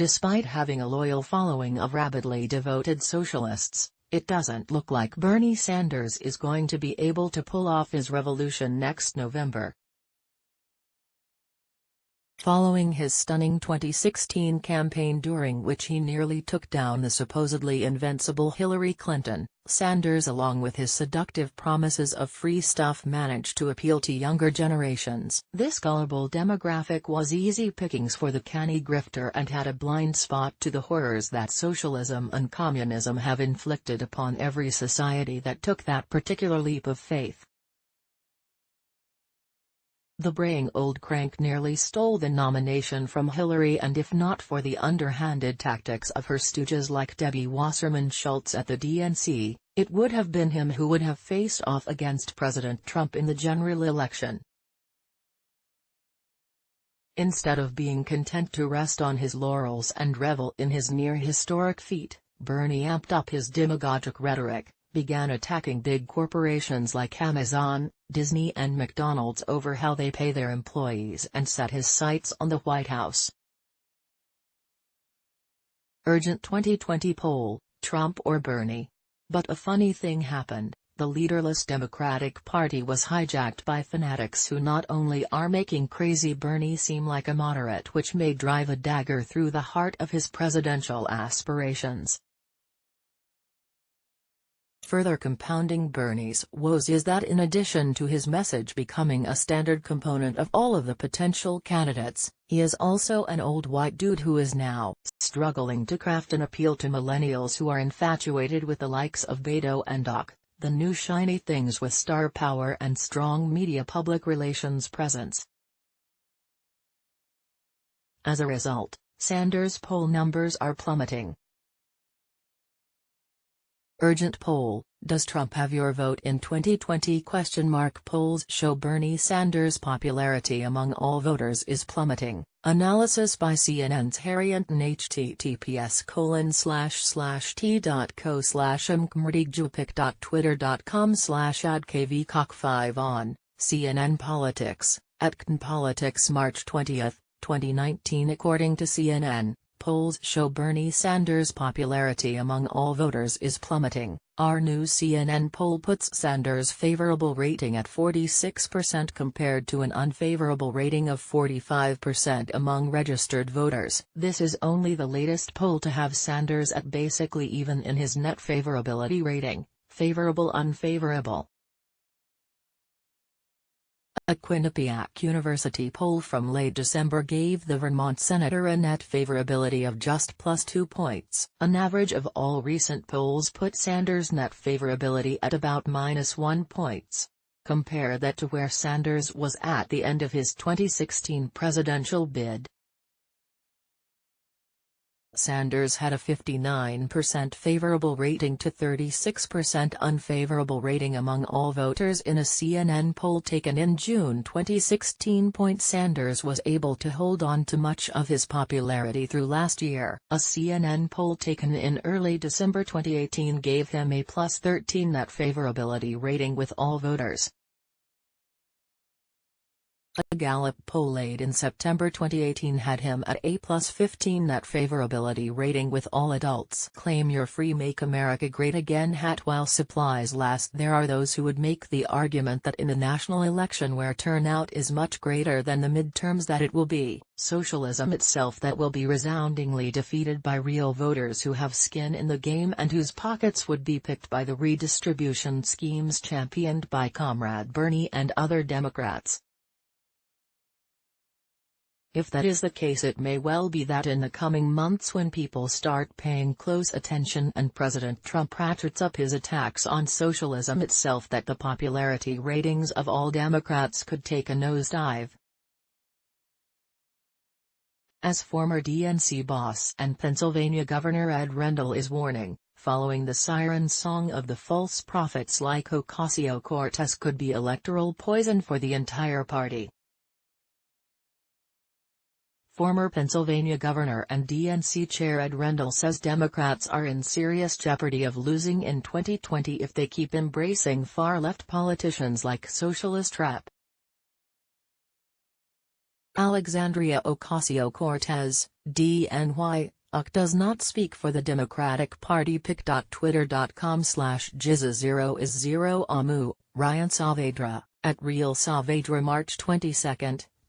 Despite having a loyal following of rabidly devoted socialists, it doesn't look like Bernie Sanders is going to be able to pull off his revolution next November. Following his stunning 2016 campaign during which he nearly took down the supposedly invincible Hillary Clinton, Sanders, along with his seductive promises of free stuff, managed to appeal to younger generations. This gullible demographic was easy pickings for the canny grifter and had a blind spot to the horrors that socialism and communism have inflicted upon every society that took that particular leap of faith. The braying old crank nearly stole the nomination from Hillary, and if not for the underhanded tactics of her stooges like Debbie Wasserman Schultz at the DNC, it would have been him who would have faced off against President Trump in the general election. Instead of being content to rest on his laurels and revel in his near-historic feat, Bernie amped up his demagogic rhetoric, began attacking big corporations like Amazon, Disney and McDonald's over how they pay their employees, and set his sights on the White House. Urgent 2020 poll, Trump or Bernie? But a funny thing happened. The leaderless Democratic Party was hijacked by fanatics who not only are making crazy Bernie seem like a moderate, which may drive a dagger through the heart of his presidential aspirations. Further compounding Bernie's woes is that in addition to his message becoming a standard component of all of the potential candidates, he is also an old white dude who is now struggling to craft an appeal to millennials who are infatuated with the likes of Beto and Doc, the new shiny things with star power and strong media public relations presence. As a result, Sanders' poll numbers are plummeting. Urgent poll, does Trump have your vote in 2020? Polls show Bernie Sanders' popularity among all voters is plummeting. Analysis by CNN's Harry Enten. https://t.co/mkmrdigjupik.twitter.com/adkvcock5 on CNN Politics, @KN Politics March 20, 2019. According to CNN, polls show Bernie Sanders' popularity among all voters is plummeting. Our new CNN poll puts Sanders' favorable rating at 46% compared to an unfavorable rating of 45% among registered voters. This is only the latest poll to have Sanders at basically even in his net favorability rating, favorable-unfavorable. A Quinnipiac University poll from late December gave the Vermont senator a net favorability of just +2 points. An average of all recent polls put Sanders' net favorability at about -1 points. Compare that to where Sanders was at the end of his 2016 presidential bid. Sanders had a 59% favorable rating to 36% unfavorable rating among all voters in a CNN poll taken in June 2016. Sanders was able to hold on to much of his popularity through last year. A CNN poll taken in early December 2018 gave him a +13 net favorability rating with all voters. A Gallup poll late in September 2018 had him at a +15 net favorability rating with all adults. Claim you're free, make America great again hat while supplies last. There are those who would make the argument that in a national election where turnout is much greater than the midterms that it will be socialism itself that will be resoundingly defeated by real voters who have skin in the game and whose pockets would be picked by the redistribution schemes championed by Comrade Bernie and other Democrats. If that is the case, it may well be that in the coming months, when people start paying close attention and President Trump ratchets up his attacks on socialism itself, that the popularity ratings of all Democrats could take a nosedive. As former DNC boss and Pennsylvania Governor Ed Rendell is warning, following the siren song of the false prophets like Ocasio-Cortez could be electoral poison for the entire party. Former Pennsylvania Governor and DNC Chair Ed Rendell says Democrats are in serious jeopardy of losing in 2020 if they keep embracing far-left politicians like Socialist Rep. Alexandria Ocasio-Cortez, DNY, UC does not speak for the Democratic Party. Pic.twitter.com/Jizza0 is 0 Amu, Ryan Saavedra, at Real Saavedra. March 22,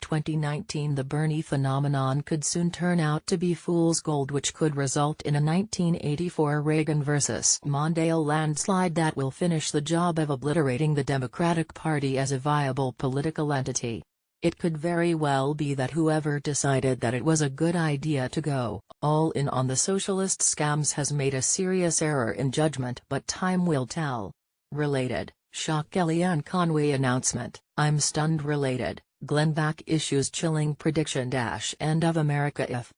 2019. The Bernie phenomenon could soon turn out to be fool's gold, which could result in a 1984 Reagan versus Mondale landslide that will finish the job of obliterating the Democratic Party as a viable political entity. It could very well be that whoever decided that it was a good idea to go all in on the socialist scams has made a serious error in judgment, but time will tell. Related, shock Kellyanne Conway announcement, I'm stunned. Related, Glenn Beck issues chilling prediction. End of America if